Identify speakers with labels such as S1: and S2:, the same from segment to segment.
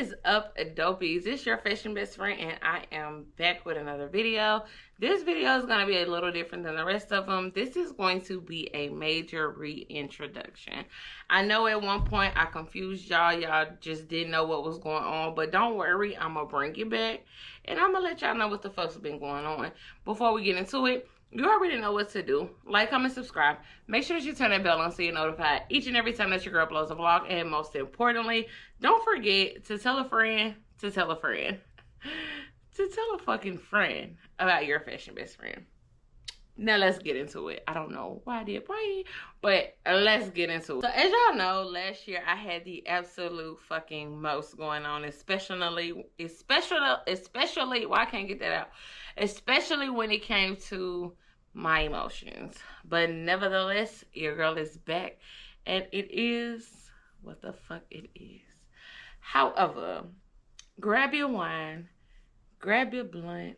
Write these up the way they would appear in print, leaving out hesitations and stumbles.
S1: is up, dopies? It's your fashion best friend, and I am back with another video. This video is going to be a little different than the rest of them. This is going to be a major reintroduction. I know at one point I confused y'all. Y'all just didn't know what was going on, but don't worry, I'm going to bring it back, and I'm going to let y'all know what the fuck's been going on. Before we get into it, you already know what to do. Like, comment, subscribe. Make sure that you turn that bell on so you're notified each and every time that your girl uploads a vlog. And most importantly, don't forget to tell a friend to tell a friend to tell a fucking friend about your fashion best friend. Now let's get into it. I don't know why I did why, but let's get into it. So as y'all know, last year I had the absolute fucking most going on, especially why I can't get that out. Especially when it came to my emotions. But nevertheless, your girl is back, and it is what the fuck it is. However, grab your wine, grab your blunt,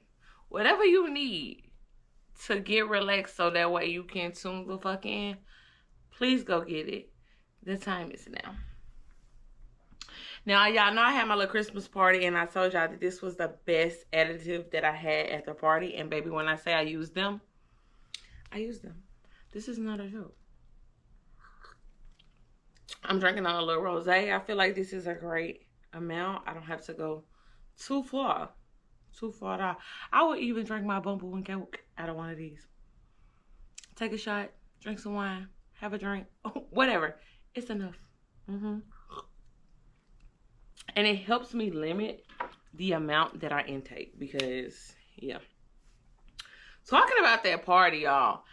S1: whatever you need to get relaxed so that way you can tune the fuck in. Please go get it. The time is now. Now, y'all know I had my little Christmas party, and I told y'all that this was the best additive that I had at the party. And baby, when I say I used them, I used them. This is not a joke. I'm drinking on a little rosé. I feel like this is a great amount. I don't have to go too far. Down. I would even drink my bumble and coke out of one of these. Take a shot, drink some wine, have a drink, whatever. It's enough. And it helps me limit the amount that I intake because, yeah. Talking about that party, y'all,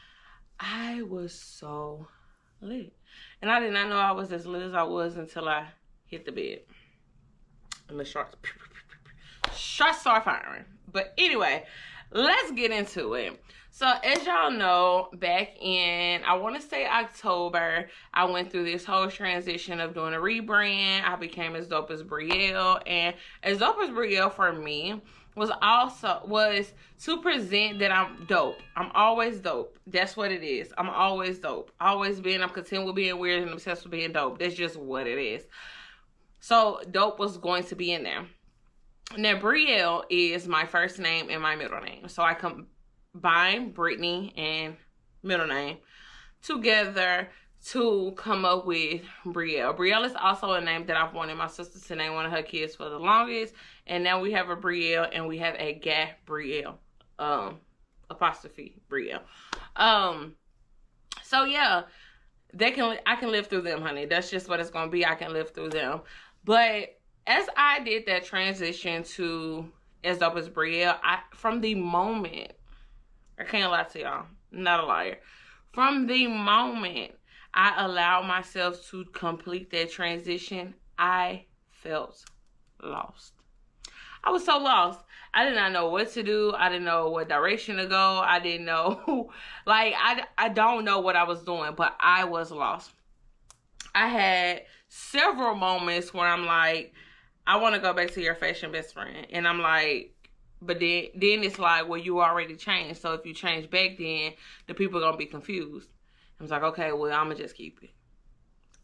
S1: I was so lit. And I did not know I was as lit as I was until I hit the bed. And the shots start firing. But anyway, let's get into it. So as y'all know, back in, I want to say October, I went through this whole transition of doing a rebrand. I became As Dope as Brielle, and As Dope as Brielle for me was to present that I'm dope. I'm always dope. That's what it is. I'm always dope. I'm content with being weird and obsessed with being dope. That's just what it is. So dope was going to be in there. Now Brielle is my first name and my middle name. So I combine Brittany and middle name together to come up with Brielle. Brielle is also a name that I've wanted my sister to name one of her kids for the longest. And now we have a Brielle and we have a Gabrielle. Apostrophe Brielle. So yeah, I can live through them, honey. That's just what it's gonna be. I can live through them. But as I did that transition to As Dope as Brielle, from the moment, I can't lie to y'all, I'm not a liar. From the moment I allowed myself to complete that transition, I felt lost. I was so lost. I did not know what to do. I didn't know what direction to go. I didn't know, like, I don't know what I was doing, but I was lost. I had several moments where I'm like, I want to go back to your fashion best friend. And I'm like, but then it's like, well, you already changed. So if you change back then, the people are going to be confused. I was like, okay, well, I'm going to just keep it.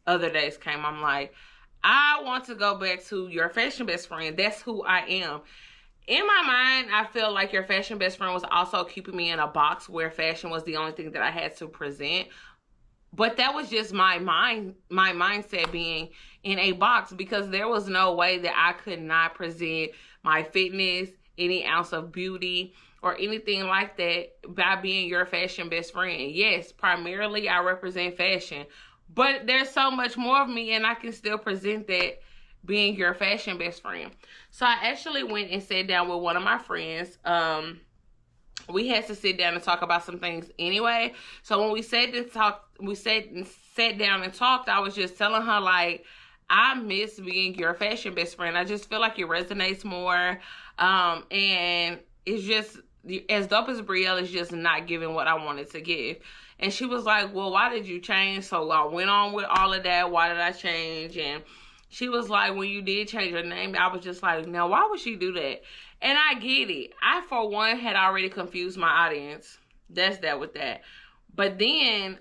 S1: Other days came, I'm like, I want to go back to your fashion best friend. That's who I am. In my mind, I feel like your fashion best friend was also keeping me in a box where fashion was the only thing that I had to present. But that was just my mindset being in a box, because there was no way that I could not present my fitness, any ounce of beauty, or anything like that by being your fashion best friend. Yes, primarily I represent fashion, but there's so much more of me, and I can still present that being your fashion best friend. So I actually went and sat down with one of my friends. We had to sit down and talk about some things anyway. So when we sat down and talked, I was just telling her, like, I miss being your fashion best friend. I just feel like it resonates more. And it's just, As Dope as Brielle is just not giving what I wanted to give. And she was like, well, why did you change? So I went on with all of that. Why did I change? And she was like, when you did change your name, I was just like, now, why would she do that? And I get it. I, for one, had already confused my audience. That's that with that. But then,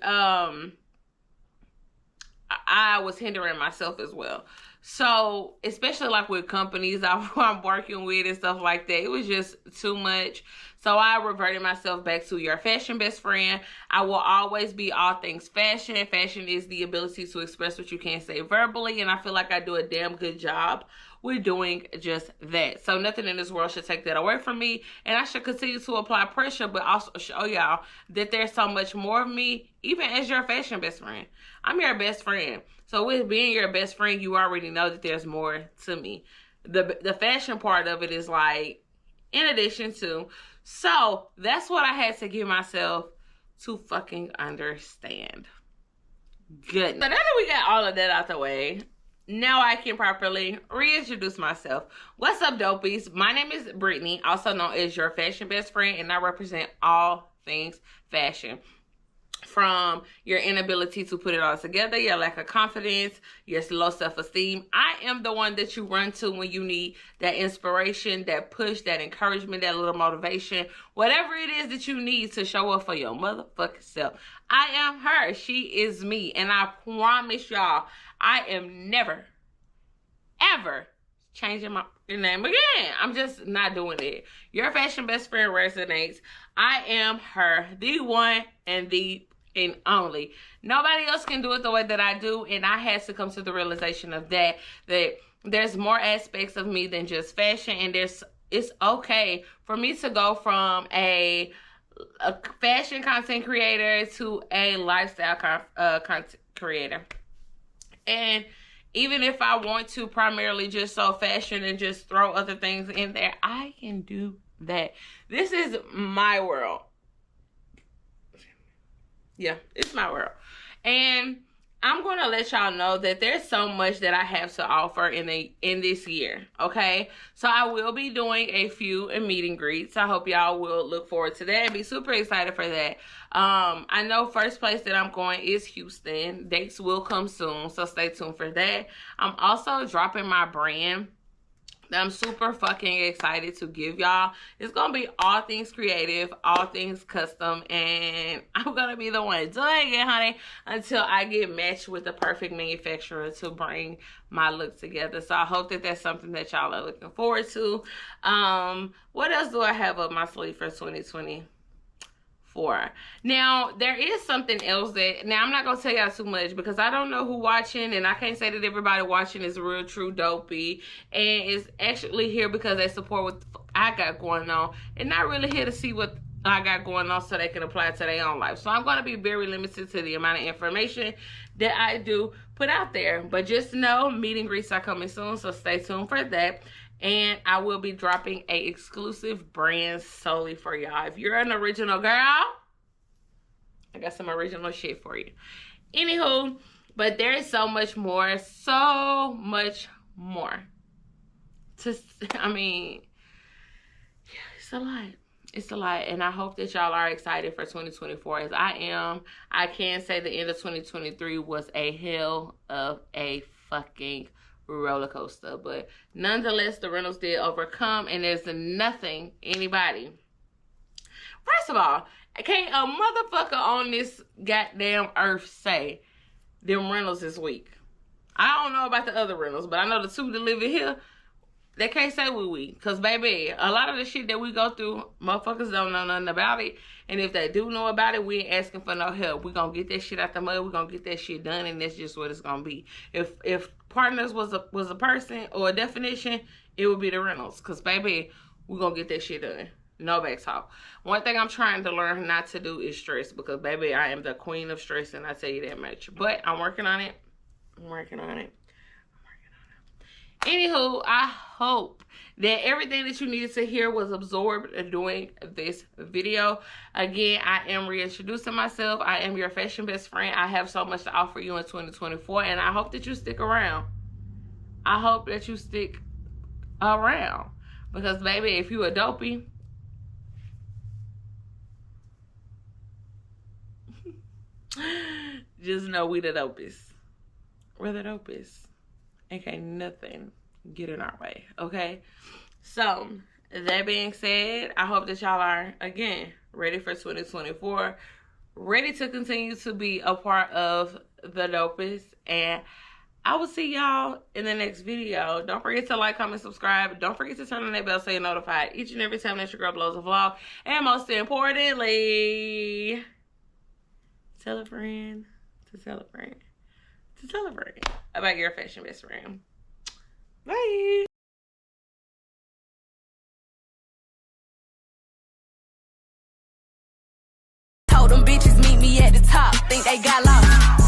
S1: I was hindering myself as well. So, especially like with companies I'm working with and stuff like that, it was just too much. So I reverted myself back to your fashion best friend. I will always be all things fashion. Fashion is the ability to express what you can't say verbally, and I feel like I do a damn good job with doing just that. So nothing in this world should take that away from me, and I should continue to apply pressure, but also show y'all that there's so much more of me, even as your fashion best friend. I'm your best friend. So with being your best friend, you already know that there's more to me. The fashion part of it is like in addition to. So that's what I had to give myself to fucking understand. Good. So now that we got all of that out the way, now I can properly reintroduce myself. What's up, dopies? My name is Brittany, also known as your fashion best friend, and I represent all things fashion. From your inability to put it all together, your lack of confidence, your low self-esteem. I am the one that you run to when you need that inspiration, that push, that encouragement, that little motivation, whatever it is that you need to show up for your motherfucking self. I am her. She is me. And I promise y'all, I am never, ever changing my name again. I'm just not doing it. Your fashion best friend resonates. I am her, the one and the and only. Nobody else can do it the way that I do, and I had to come to the realization of that there's more aspects of me than just fashion, and it's okay for me to go from a fashion content creator to a lifestyle content creator. And even if I want to primarily just sell fashion and just throw other things in there, I can do that. This is my world. Yeah, it's my world. And I'm going to let y'all know that there's so much that I have to offer in this year, okay? So I will be doing a few meet and greets. I hope y'all will look forward to that and be super excited for that. I know first place that I'm going is Houston. Dates will come soon, so stay tuned for that. I'm also dropping my brand that I'm super fucking excited to give y'all. It's gonna be all things creative, all things custom, and I'm gonna be the one doing it, honey, until I get matched with the perfect manufacturer to bring my look together. So I hope that that's something that y'all are looking forward to. What else do I have up my sleeve for 2024? Now, there is something else that, now I'm not gonna tell y'all too much because I don't know who watching, and I can't say that everybody watching is a real true dopey and is actually here because they support what I got going on and not really here to see what I got going on so they can apply it to their own life. So I'm going to be very limited to the amount of information that I do put out there. But just know meet and greets are coming soon, so stay tuned for that. And I will be dropping a exclusive brand solely for y'all. If you're an original girl, I got some original shit for you. Anywho, but there is so much more. So much more. I mean, it's a lot. It's a lot, and I hope that y'all are excited for 2024 as I am. I can say the end of 2023 was a hell of a fucking roller coaster, but nonetheless, the rentals did overcome, and there's nothing anybody. First of all, can't a motherfucker on this goddamn earth say them rentals is weak? I don't know about the other rentals, but I know the two that live in here, they can't say we weak. Because, baby, a lot of the shit that we go through, motherfuckers don't know nothing about it. And if they do know about it, we ain't asking for no help. We gonna get that shit out the mud. We gonna get that shit done, and that's just what it's gonna be. If partners was a person or a definition, it would be the rentals. Because, baby, we gonna get that shit done. No back talk. One thing I'm trying to learn not to do is stress. Because, baby, I am the queen of stress, and I tell you that much. But I'm working on it. I'm working on it. Anywho, I hope that everything that you needed to hear was absorbed during this video. Again, I am reintroducing myself. I am your fashion best friend. I have so much to offer you in 2024, and I hope that you stick around. I hope that you stick around. Because, baby, if you a dopey, just know we the dopest. We're the dopest. And can't nothing get in our way, okay? So, that being said, I hope that y'all are, again, ready for 2024. Ready to continue to be a part of the dopest. And I will see y'all in the next video. Don't forget to like, comment, subscribe. Don't forget to turn on that bell so you're notified each and every time that your girl blows a vlog. And most importantly, tell a friend to tell a friend to tell a friend about your fashion best friend. Bye.
S2: Told them bitches meet me at the top, think they got lost.